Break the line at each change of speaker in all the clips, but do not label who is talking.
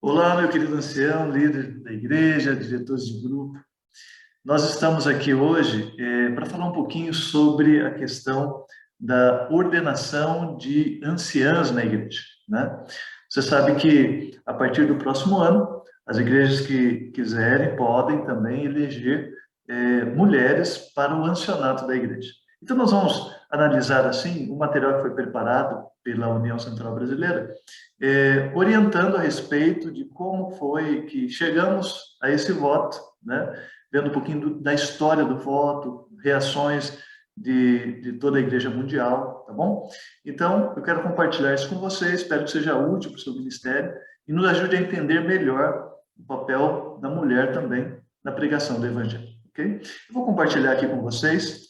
Olá, meu querido ancião, líder da igreja, diretores de grupo. Nós estamos aqui hoje para falar um pouquinho sobre a questão da ordenação de anciãs na igreja, né? Você sabe que a partir do próximo ano, as igrejas que quiserem podem também eleger mulheres para o ancianato da igreja. Então nós vamos analisar assim o material que foi preparado pela União Central Brasileira, orientando a respeito de como foi que chegamos a esse voto, né? Vendo um pouquinho da história do voto, reações de toda a Igreja Mundial, tá bom? Então, eu quero compartilhar isso com vocês, espero que seja útil para o seu ministério e nos ajude a entender melhor o papel da mulher também na pregação do Evangelho, ok? Eu vou compartilhar aqui com vocês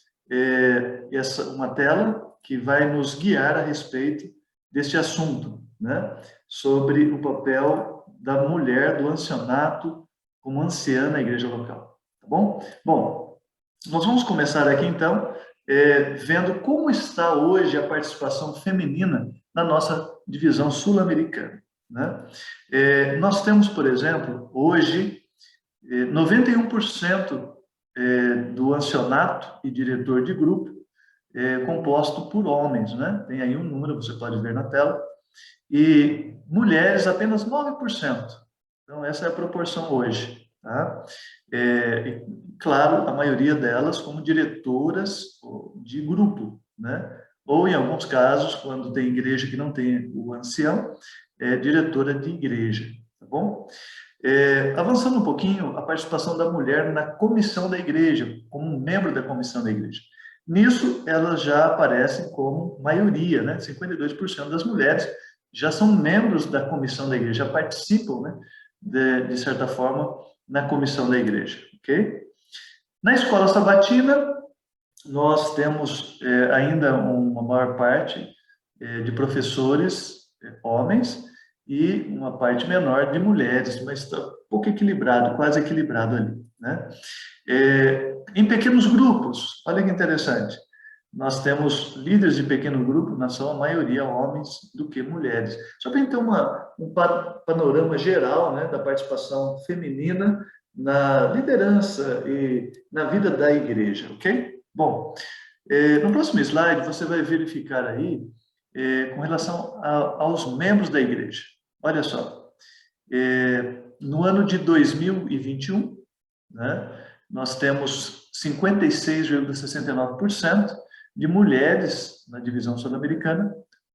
uma tela que vai nos guiar a respeito deste assunto, né? Sobre o papel da mulher, do ancianato, como anciã na igreja local. Tá bom? Bom, nós vamos começar aqui então, vendo como está hoje a participação feminina na nossa divisão sul-americana, né? Nós temos, por exemplo, hoje, 91% do ancianato e diretor de grupo composto por homens, né? Tem aí um número, você pode ver na tela, e mulheres apenas 9%. Então, essa é a proporção hoje, tá? E, claro, a maioria delas como diretoras de grupo, né? Ou, em alguns casos, quando tem igreja que não tem o ancião, diretora de igreja, tá bom? Avançando um pouquinho, a participação da mulher na comissão da igreja, como um membro da comissão da igreja. Nisso, elas já aparecem como maioria, né? 52% das mulheres já são membros da comissão da igreja, já participam, né? De certa forma, na comissão da igreja, ok? Na escola sabatina, nós temos ainda uma maior parte de professores homens e uma parte menor de mulheres, mas está um pouco equilibrado, quase equilibrado ali, né? Em pequenos grupos, olha que interessante, nós temos líderes de pequeno grupo, na sua maioria homens do que mulheres. Só para a gente ter um panorama geral, né, da participação feminina na liderança e na vida da igreja, ok? Bom, no próximo slide você vai verificar aí com relação aos membros da igreja. Olha só, no ano de 2021, né, nós temos 56,69% de mulheres na divisão sul-americana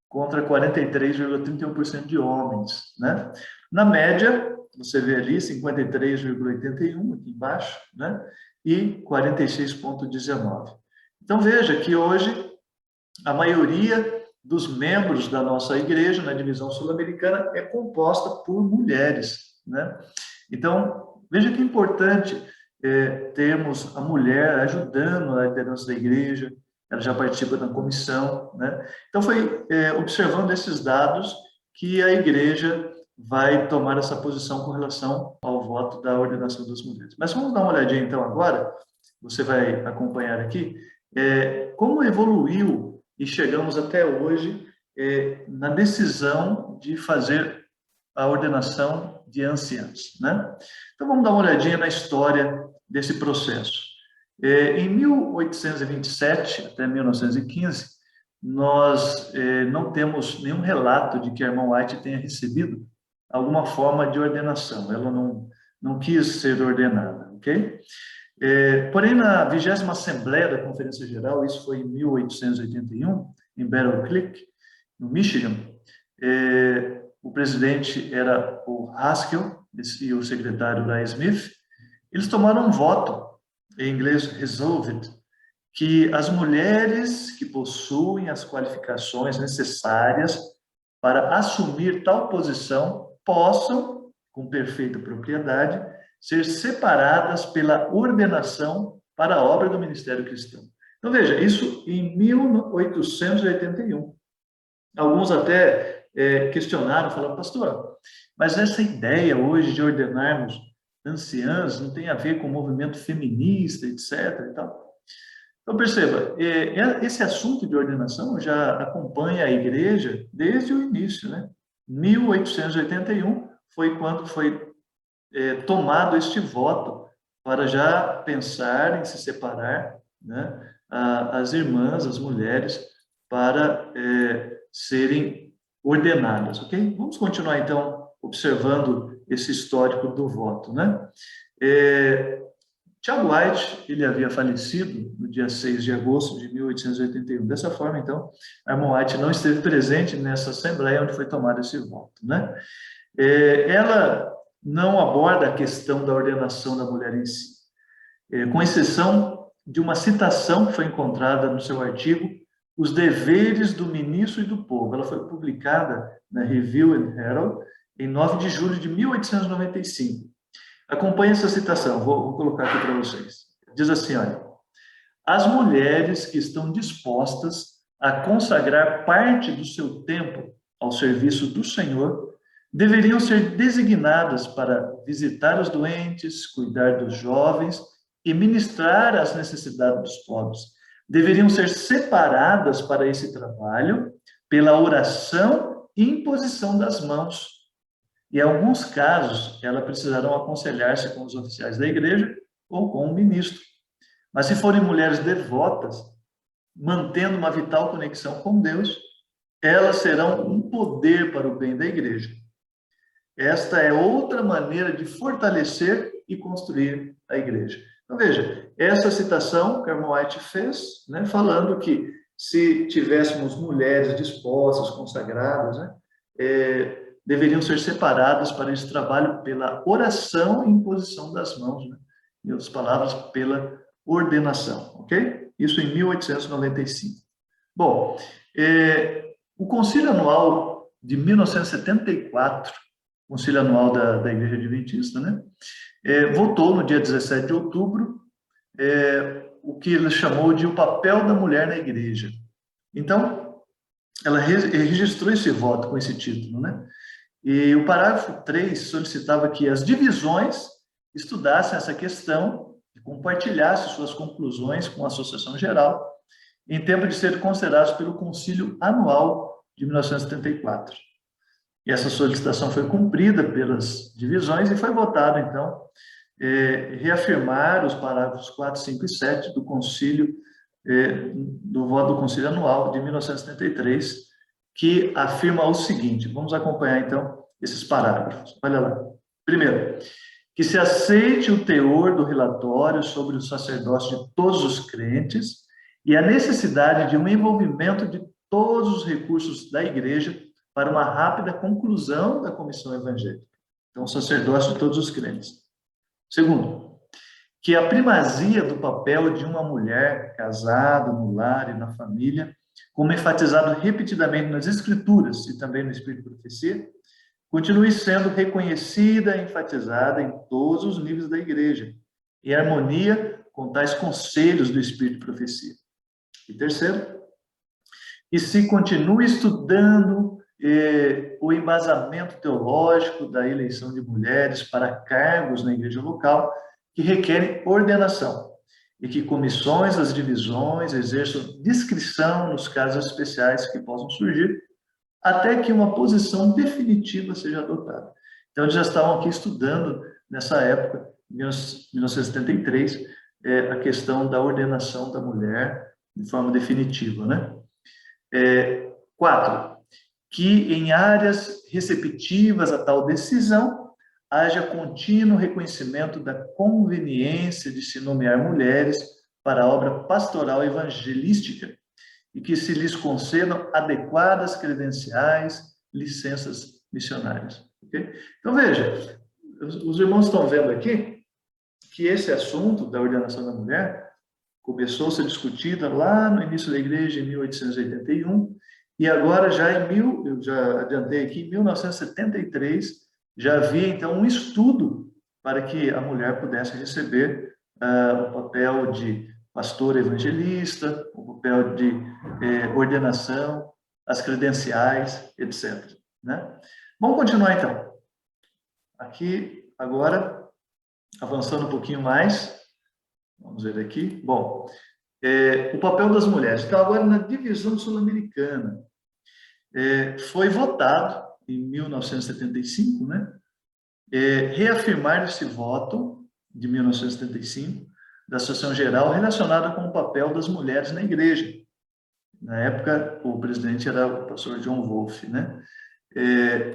contra 43,31% de homens, né? Na média, você vê ali 53,81 aqui embaixo, né? E 46,19. Então veja que hoje a maioria dos membros da nossa igreja na divisão sul-americana é composta por mulheres, né? Então veja que importante termos a mulher ajudando a liderança da igreja, ela já participa da comissão, né? Então foi observando esses dados que a igreja vai tomar essa posição com relação ao voto da ordenação das mulheres. Mas vamos dar uma olhadinha então agora, você vai acompanhar aqui, como evoluiu e chegamos até hoje na decisão de fazer a ordenação de anciãos, né? Então vamos dar uma olhadinha na história desse processo. Em 1827 até 1915, nós não temos nenhum relato de que a irmã White tenha recebido alguma forma de ordenação. Ela não quis ser ordenada, ok? Porém, na 20ª Assembleia da Conferência Geral, isso foi em 1881, em Battle Creek, no Michigan, o presidente era o Haskell e o secretário da Smith. Eles tomaram um voto, em inglês resolved, que as mulheres que possuem as qualificações necessárias para assumir tal posição possam, com perfeita propriedade, ser separadas pela ordenação para a obra do ministério cristão. Então, veja, isso em 1881. Alguns até questionaram, falaram, pastor, mas essa ideia hoje de ordenarmos anciãs não tem a ver com o movimento feminista, etc. E tal. Então, perceba, esse assunto de ordenação já acompanha a igreja desde o início, né? 1881 foi quando foi tomado este voto para já pensar em se separar, né, as irmãs, as mulheres, para serem ordenadas, ok? Vamos continuar, então, observando esse histórico do voto, né? Tiago White, ele havia falecido no dia 6 de agosto de 1881. Dessa forma, então, Ellen White não esteve presente nessa assembleia onde foi tomado esse voto, né? Ela não aborda a questão da ordenação da mulher em si, com exceção de uma citação que foi encontrada no seu artigo Os Deveres do Ministro e do Povo. Ela foi publicada na Review and Herald em 9 de julho de 1895. Acompanhe essa citação, vou colocar aqui para vocês. Diz assim, olha: as mulheres que estão dispostas a consagrar parte do seu tempo ao serviço do Senhor deveriam ser designadas para visitar os doentes, cuidar dos jovens e ministrar às necessidades dos pobres. Deveriam ser separadas para esse trabalho pela oração e imposição das mãos. Em alguns casos, elas precisarão aconselhar-se com os oficiais da igreja ou com o ministro. Mas se forem mulheres devotas, mantendo uma vital conexão com Deus, elas serão um poder para o bem da igreja. Esta é outra maneira de fortalecer e construir a igreja. Então, veja, essa citação que Ellen White fez, né, falando que se tivéssemos mulheres dispostas, consagradas, né, deveriam ser separadas para esse trabalho pela oração e imposição das mãos, né? Em outras palavras, pela ordenação, ok? Isso em 1895. Bom, o Concílio Anual de 1974, Concílio Anual da Igreja Adventista, né? Votou no dia 17 de outubro o que ele chamou de o papel da mulher na igreja. Então, ela registrou esse voto com esse título, né? E o parágrafo 3 solicitava que as divisões estudassem essa questão e compartilhassem suas conclusões com a Associação Geral, em tempo de ser considerados pelo Concílio Anual de 1974. E essa solicitação foi cumprida pelas divisões e foi votado, então, reafirmar os parágrafos 4, 5 e 7 do Concílio, do voto do Concílio Anual de 1973, que afirma o seguinte, vamos acompanhar, então, esses parágrafos. Olha lá. Primeiro, que se aceite o teor do relatório sobre o sacerdócio de todos os crentes e a necessidade de um envolvimento de todos os recursos da igreja para uma rápida conclusão da comissão evangélica. Então, o sacerdócio de todos os crentes. Segundo, que a primazia do papel de uma mulher casada no lar e na família, como enfatizado repetidamente nas Escrituras e também no Espírito de Profecia, continue sendo reconhecida e enfatizada em todos os níveis da igreja, em harmonia com tais conselhos do Espírito de Profecia. E terceiro, que se continue estudando o embasamento teológico da eleição de mulheres para cargos na igreja local que requerem ordenação, e que comissões das divisões exerçam discrição nos casos especiais que possam surgir, até que uma posição definitiva seja adotada. Então, eles já estavam aqui estudando, nessa época, em 1973, a questão da ordenação da mulher de forma definitiva, né? 4, que em áreas receptivas a tal decisão, haja contínuo reconhecimento da conveniência de se nomear mulheres para a obra pastoral evangelística e que se lhes concedam adequadas credenciais, licenças missionárias. Okay? Então, veja, os irmãos estão vendo aqui que esse assunto da ordenação da mulher começou a ser discutida lá no início da igreja, em 1881, e agora, eu já adiantei aqui, em 1973, já havia, então, um estudo para que a mulher pudesse receber o papel de pastor evangelista, o papel de ordenação, as credenciais, etc. Né? Vamos continuar, então. Aqui, agora, avançando um pouquinho mais, vamos ver aqui. Bom, o papel das mulheres. Então, agora, na divisão sul-americana, foi votado em 1975, né, reafirmar esse voto de 1975 da Associação Geral relacionada com o papel das mulheres na igreja. Na época, o presidente era o pastor John Wolfe, né?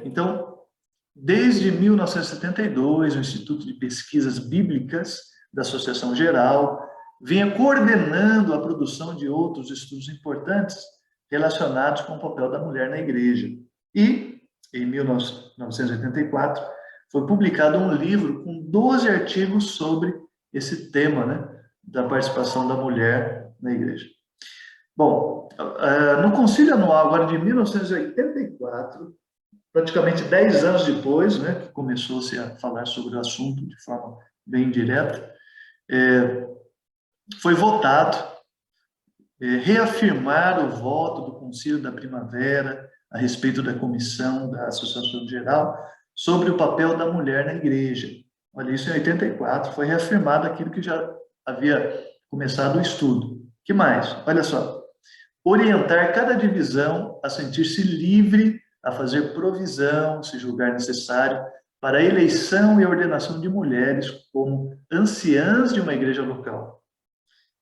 Então, desde 1972, o Instituto de Pesquisas Bíblicas da Associação Geral vinha coordenando a produção de outros estudos importantes relacionados com o papel da mulher na igreja. E, em 1984, foi publicado um livro com 12 artigos sobre esse tema, né, da participação da mulher na igreja. Bom, no Concílio Anual, agora de 1984, praticamente 10 anos depois, né, que começou-se a falar sobre o assunto de forma bem direta, foi votado reafirmar o voto do Concílio da Primavera a respeito da comissão da Associação Geral sobre o papel da mulher na igreja. Olha, isso em 84, foi reafirmado aquilo que já havia começado o estudo. Que mais? Olha só. Orientar cada divisão a sentir-se livre a fazer provisão, se julgar necessário, para a eleição e a ordenação de mulheres como anciãs de uma igreja local.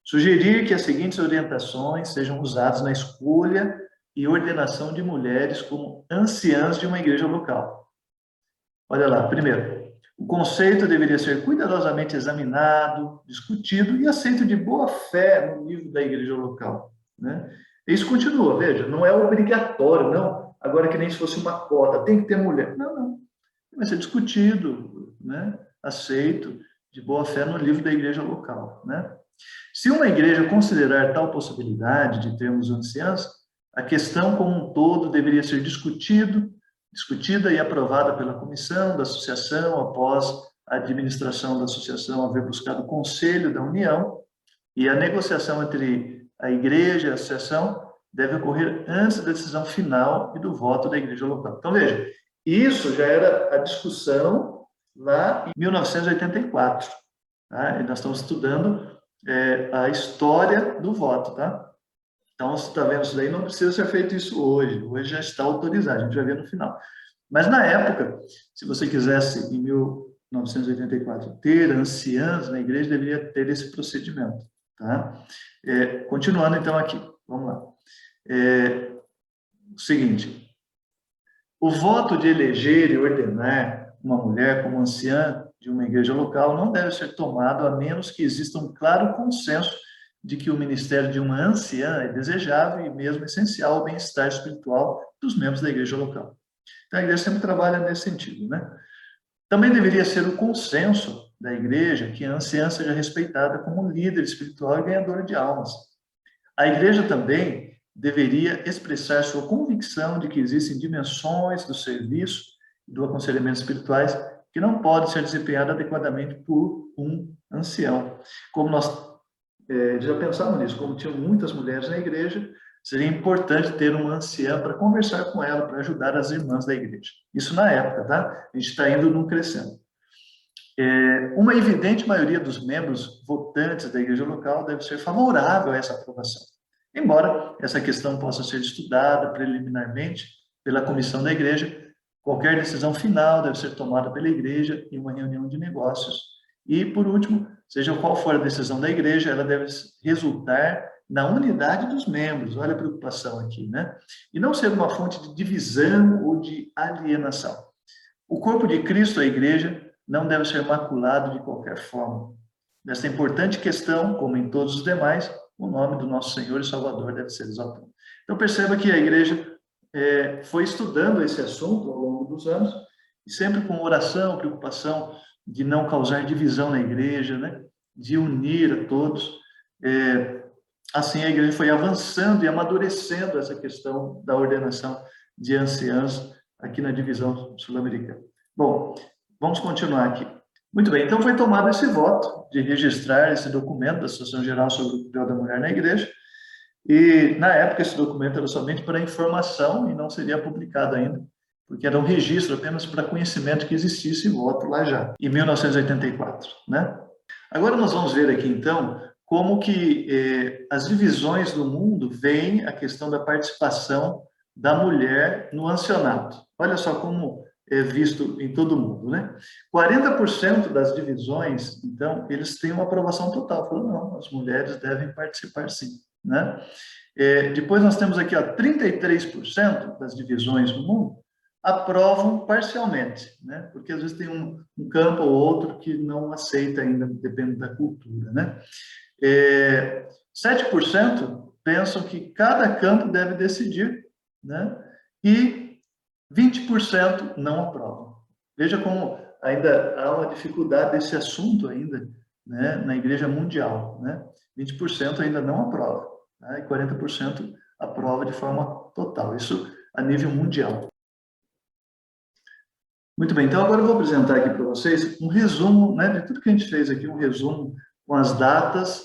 Sugerir que as seguintes orientações sejam usadas na escolha e ordenação de mulheres como anciãs de uma igreja local. Olha lá, primeiro, o conceito deveria ser cuidadosamente examinado, discutido e aceito de boa fé no nível da igreja local, né? Isso continua, veja, não é obrigatório, não. Agora que nem se fosse uma cota, tem que ter mulher. Não, não. Vai ser discutido, né? Aceito de boa fé no livro da igreja local, né? Se uma igreja considerar tal possibilidade de termos anciãs, a questão como um todo deveria ser discutida e aprovada pela comissão da associação após a administração da associação haver buscado o conselho da união, e a negociação entre a igreja e a associação deve ocorrer antes da decisão final e do voto da igreja local. Então, veja, isso já era a discussão lá em 1984. Tá? E nós estamos estudando a história do voto, tá? Então, você está vendo isso daí, não precisa ser feito isso hoje. Hoje já está autorizado, a gente vai ver no final. Mas, na época, se você quisesse, em 1984, ter anciãs na igreja, deveria ter esse procedimento, tá? Continuando, então, aqui. Vamos lá. O seguinte. O voto de eleger e ordenar uma mulher como anciã de uma igreja local não deve ser tomado a menos que exista um claro consenso de que o ministério de uma anciã é desejável e mesmo essencial ao bem-estar espiritual dos membros da igreja local. Então, a igreja sempre trabalha nesse sentido, né? Também deveria ser o consenso da igreja que a anciã seja respeitada como líder espiritual e ganhadora de almas. A igreja também deveria expressar sua convicção de que existem dimensões do serviço e do aconselhamento espirituais que não podem ser desempenhadas adequadamente por um ancião. Como nós já pensamos nisso, como tinham muitas mulheres na igreja, seria importante ter uma anciã para conversar com ela, para ajudar as irmãs da igreja. Isso na época, tá? A gente está indo num crescendo. Uma evidente maioria dos membros votantes da igreja local deve ser favorável a essa aprovação. Embora essa questão possa ser estudada preliminarmente pela comissão da igreja, qualquer decisão final deve ser tomada pela igreja em uma reunião de negócios. E, por último, seja qual for a decisão da igreja, ela deve resultar na unidade dos membros. Olha a preocupação aqui, né? E não ser uma fonte de divisão ou de alienação. O corpo de Cristo, a igreja, não deve ser maculado de qualquer forma. Nesta importante questão, como em todos os demais, o nome do nosso Senhor e Salvador deve ser exaltado. Então, perceba que a igreja foi estudando esse assunto ao longo dos anos, e sempre com oração, preocupação de não causar divisão na igreja, né? De unir a todos. Assim, a igreja foi avançando e amadurecendo essa questão da ordenação de anciãs aqui na divisão sul-americana. Bom, vamos continuar aqui. Muito bem, então foi tomado esse voto de registrar esse documento da Associação Geral sobre o papel da mulher na igreja, e na época esse documento era somente para informação e não seria publicado ainda, porque era um registro apenas para conhecimento que existisse voto lá já, em 1984, né? Agora nós vamos ver aqui então como que as divisões do mundo veem a questão da participação da mulher no ancianato. Olha só como visto em todo o mundo, né? 40% das divisões, então, eles têm uma aprovação total. Falam, não, as mulheres devem participar sim, né? Depois nós temos aqui, ó, 33% das divisões no mundo aprovam parcialmente, né? Porque às vezes tem um campo ou outro que não aceita ainda, depende da cultura, né? 7% pensam que cada campo deve decidir, né? E 20% não aprovam. Veja como ainda há uma dificuldade desse assunto ainda, né, na Igreja Mundial, né? 20% ainda não aprova, né? E 40% aprova de forma total. Isso a nível mundial. Muito bem, então agora eu vou apresentar aqui para vocês um resumo, né, de tudo que a gente fez aqui, um resumo com as datas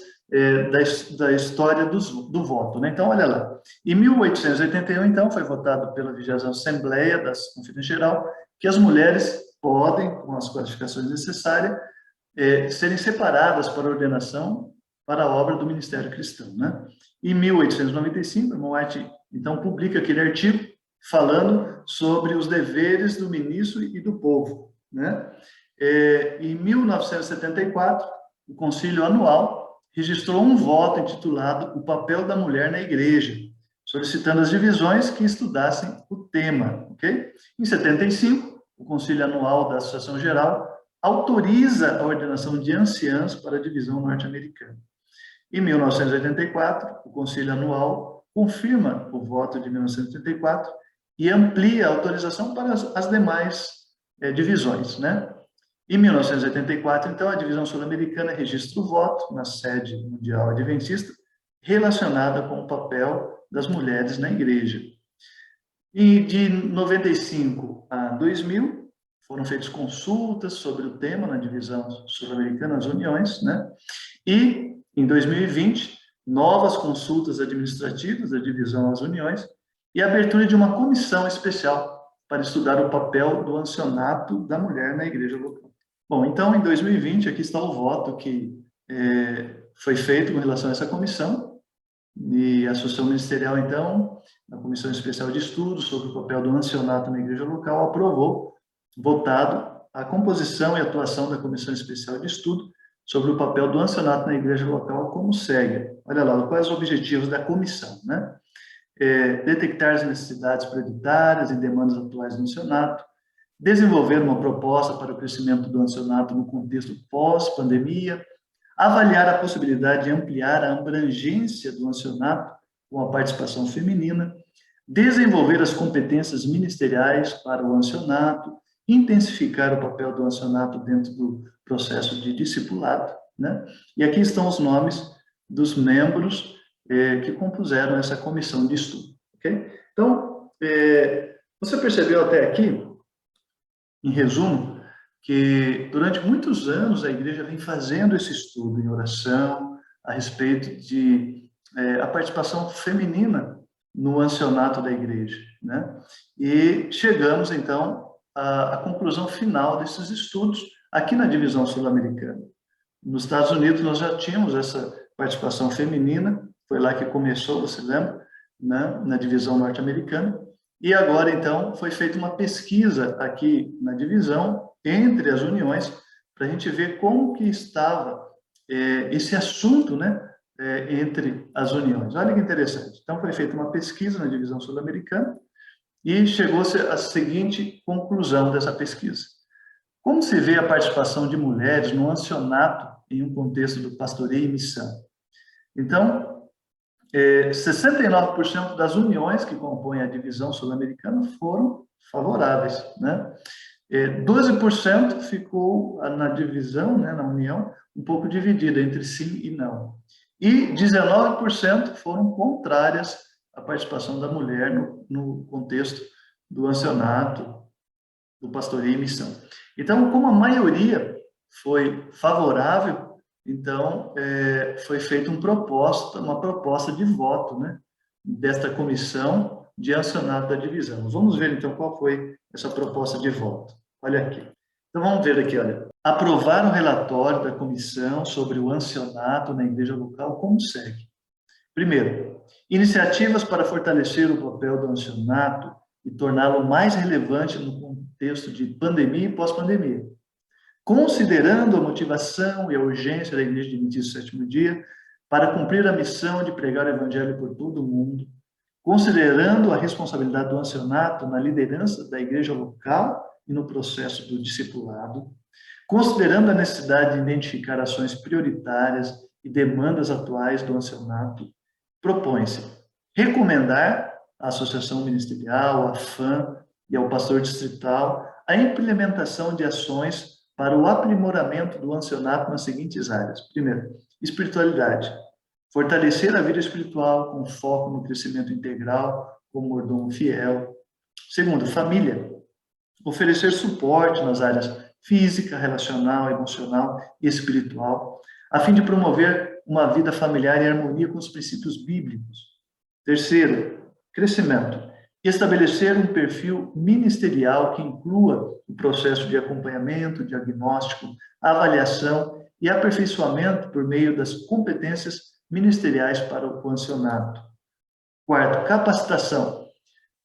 da história do voto, né? Então, olha lá. Em 1881, então, foi votado pela 20ª Assembleia da Conferência Geral que as mulheres podem, com as qualificações necessárias, serem separadas para ordenação para a obra do Ministério Cristão, né? Em 1895, Irmão White, então, publica aquele artigo falando sobre os deveres do ministro e do povo, né? Em 1974, o Concílio Anual registrou um voto intitulado O Papel da Mulher na Igreja, solicitando as divisões que estudassem o tema, ok? Em 75, o Concílio Anual da Associação Geral autoriza a ordenação de anciãs para a divisão norte-americana. Em 1984, o Concílio Anual confirma o voto de 1984 e amplia a autorização para as demais divisões, né? Em 1984, então, a divisão sul-americana registra o voto na sede mundial adventista relacionada com o papel das mulheres na igreja. E de 95 a 2000, foram feitas consultas sobre o tema na divisão sul-americana, as uniões, né? E, em 2020, novas consultas administrativas da divisão às uniões e a abertura de uma comissão especial para estudar o papel do ancianato da mulher na igreja local. Bom, então, em 2020, aqui está o voto que foi feito com relação a essa comissão, e a Associação Ministerial, então, a Comissão Especial de Estudos sobre o papel do ancianato na igreja local, aprovou, votado, a composição e atuação da Comissão Especial de Estudo sobre o papel do ancianato na igreja local como segue. Olha lá, quais os objetivos da comissão, né? Detectar as necessidades prioritárias e demandas atuais do ancianato, desenvolver uma proposta para o crescimento do ancianato no contexto pós-pandemia, avaliar a possibilidade de ampliar a abrangência do ancianato com a participação feminina, desenvolver as competências ministeriais para o ancianato, intensificar o papel do ancianato dentro do processo de discipulado, né? E aqui estão os nomes dos membros que compuseram essa comissão de estudo, ok? Então, você percebeu até aqui, em resumo, que durante muitos anos a igreja vem fazendo esse estudo em oração a respeito de a participação feminina no ancianato da igreja, né? E chegamos, então, à conclusão final desses estudos aqui na divisão sul-americana. Nos Estados Unidos nós já tínhamos essa participação feminina, foi lá que começou, você lembra, né? Na divisão norte-americana. E agora, então, foi feita uma pesquisa aqui na divisão, entre as uniões, para a gente ver como que estava esse assunto, né, entre as uniões. Olha que interessante. Então, foi feita uma pesquisa na divisão sul-americana e chegou-se à seguinte conclusão dessa pesquisa. Como se vê a participação de mulheres no ancianato em um contexto do pastoreio e missão? Então, 69% das uniões que compõem a divisão sul-americana foram favoráveis, né? 12% ficou na divisão, né, na união, um pouco dividida entre sim e não. E 19% foram contrárias à participação da mulher no contexto do ancianato, do pastoreio e missão. Então, como a maioria foi favorável, então, foi feita uma proposta de voto, né, desta comissão de ancianato da divisão. Vamos ver, então, qual foi essa proposta de voto. Olha aqui. Então, vamos ver aqui, olha. Aprovar o relatório da comissão sobre o ancianato na igreja local como segue. Primeiro, iniciativas para fortalecer o papel do ancianato e torná-lo mais relevante no contexto de pandemia e pós-pandemia. Considerando a motivação e a urgência da Igreja de Adventistas do Sétimo Dia para cumprir a missão de pregar o Evangelho por todo o mundo, considerando a responsabilidade do ancianato na liderança da igreja local e no processo do discipulado, considerando a necessidade de identificar ações prioritárias e demandas atuais do ancianato, propõe-se recomendar à Associação Ministerial, à FAM e ao pastor distrital a implementação de ações para o aprimoramento do ancianato nas seguintes áreas. Primeiro, espiritualidade. Fortalecer a vida espiritual com foco no crescimento integral, como mordomo fiel. Segundo, família. Oferecer suporte nas áreas física, relacional, emocional e espiritual, a fim de promover uma vida familiar em harmonia com os princípios bíblicos. Terceiro, crescimento. Estabelecer um perfil ministerial que inclua o processo de acompanhamento, diagnóstico, avaliação e aperfeiçoamento por meio das competências ministeriais para o ancianato. Quarto, capacitação.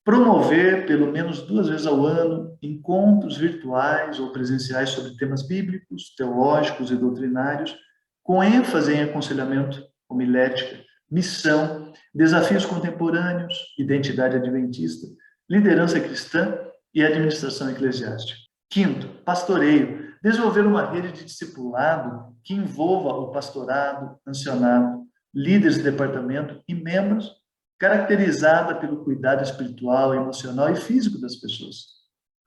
Promover, pelo menos 2 vezes ao ano, encontros virtuais ou presenciais sobre temas bíblicos, teológicos e doutrinários, com ênfase em aconselhamento, homilética, missão, desafios contemporâneos, identidade adventista, liderança cristã e administração eclesiástica. Quinto, pastoreio. Desenvolver uma rede de discipulado que envolva o pastorado, ancianato, líderes de departamento e membros, caracterizada pelo cuidado espiritual, emocional e físico das pessoas.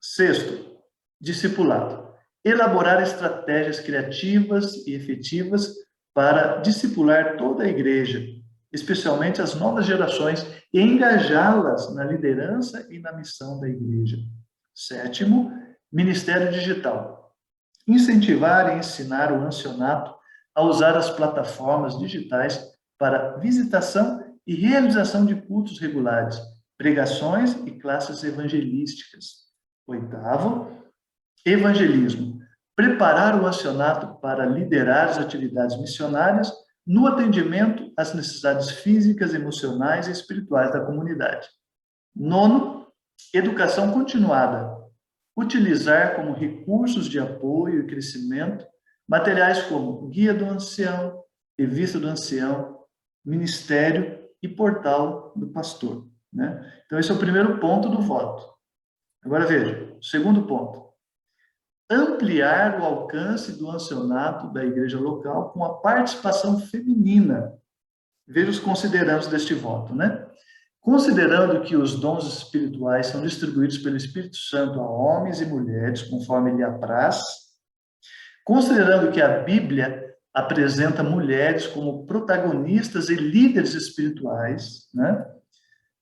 Sexto, discipulado. Elaborar estratégias criativas e efetivas para discipular toda a igreja, especialmente as novas gerações, e engajá-las na liderança e na missão da igreja. Sétimo, ministério digital. Incentivar e ensinar o ancianato a usar as plataformas digitais para visitação e realização de cultos regulares, pregações e classes evangelísticas. Oitavo, evangelismo. Preparar o ancianato para liderar as atividades missionárias no atendimento às necessidades físicas, emocionais e espirituais da comunidade. Nono, educação continuada. Utilizar como recursos de apoio e crescimento materiais como Guia do Ancião, Revista do Ancião, Ministério e Portal do Pastor. Né? Então, esse é o primeiro ponto do voto. Agora, veja, o segundo ponto. Ampliar o alcance do ancianato da igreja local com a participação feminina. Veja os considerandos deste voto, né? Considerando que os dons espirituais são distribuídos pelo Espírito Santo a homens e mulheres, conforme lhe apraz, considerando que a Bíblia apresenta mulheres como protagonistas e líderes espirituais, né?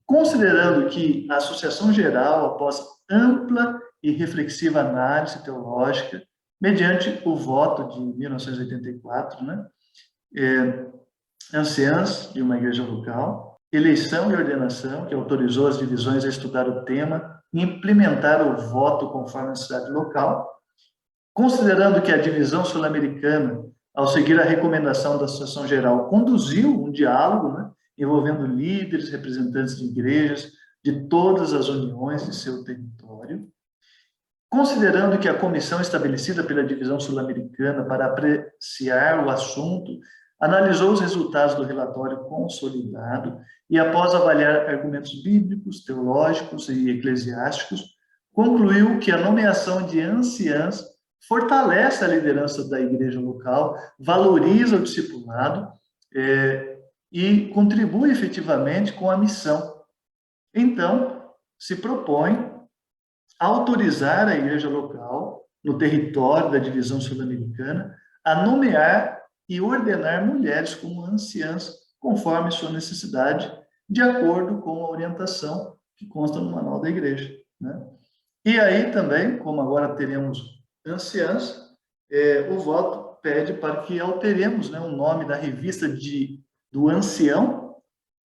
Considerando que a Associação Geral, após ampla e reflexiva análise teológica, mediante o voto de 1984, né? Anciãs de uma igreja local, eleição e ordenação, que autorizou as divisões a estudar o tema e implementar o voto conforme a necessidade local, considerando que a divisão sul-americana, ao seguir a recomendação da Associação Geral, conduziu um diálogo, né, envolvendo líderes, representantes de igrejas, de todas as uniões de seu território, considerando que a comissão estabelecida pela divisão sul-americana para apreciar o assunto analisou os resultados do relatório consolidado e, após avaliar argumentos bíblicos, teológicos e eclesiásticos, concluiu que a nomeação de anciãs fortalece a liderança da igreja local, valoriza o discipulado e contribui efetivamente com a missão. Então, se propõe autorizar a igreja local, no território da divisão sul-americana, a nomear e ordenar mulheres como anciãs, conforme sua necessidade, de acordo com a orientação que consta no manual da igreja. Né? E aí também, como agora teremos anciãs, o voto pede para que alteremos, né, o nome da revista do ancião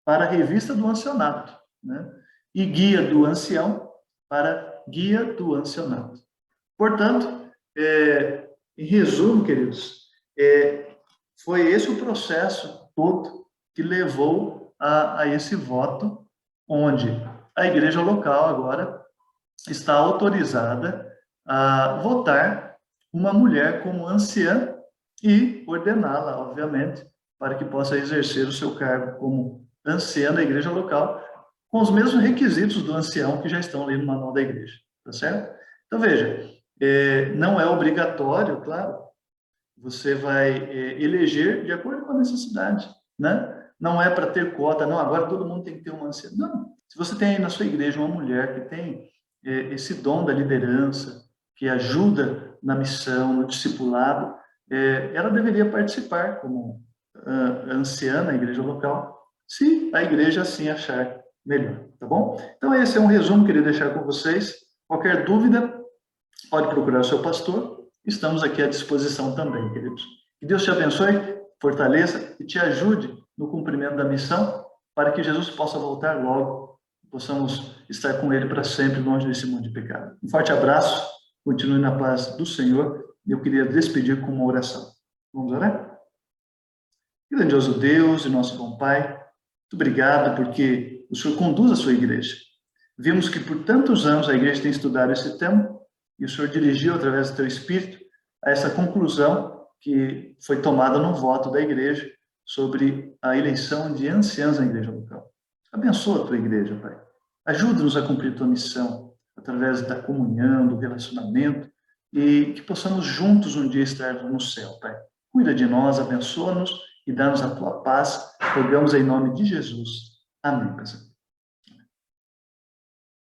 para a revista do ancianato, né? E guia do ancião para guia do ancianato. Portanto, em resumo, queridos, foi esse o processo todo que levou a esse voto, onde a igreja local agora está autorizada a votar uma mulher como anciã e ordená-la, obviamente, para que possa exercer o seu cargo como anciã da igreja local, com os mesmos requisitos do ancião que já estão ali no manual da igreja, tá certo? Então, veja, não é obrigatório, claro, você vai eleger de acordo com a necessidade, né? Não é para ter cota, não, agora todo mundo tem que ter uma anciã. Não, se você tem aí na sua igreja uma mulher que tem esse dom da liderança, que ajuda na missão, no discipulado, ela deveria participar como anciã na igreja local, se a igreja assim achar melhor, tá bom? Então esse é um resumo que eu queria deixar com vocês. Qualquer dúvida, pode procurar o seu pastor. Estamos aqui à disposição também, queridos. Que Deus te abençoe, fortaleça e te ajude no cumprimento da missão, para que Jesus possa voltar logo, possamos estar com Ele para sempre, longe desse mundo de pecado. Um forte abraço, continue na paz do Senhor, e eu queria despedir com uma oração. Vamos orar? Grandioso Deus e nosso bom Pai, muito obrigado porque o Senhor conduz a sua igreja. Vimos que por tantos anos a igreja tem estudado esse tema, e o Senhor dirigiu através do teu Espírito a essa conclusão que foi tomada no voto da igreja sobre a eleição de anciãs na igreja local. Abençoa a tua igreja, Pai. Ajuda-nos a cumprir tua missão através da comunhão, do relacionamento, e que possamos juntos um dia estar no céu, Pai. Cuida de nós, abençoa-nos e dá-nos a tua paz. Rogamos em nome de Jesus. Amém, Pai.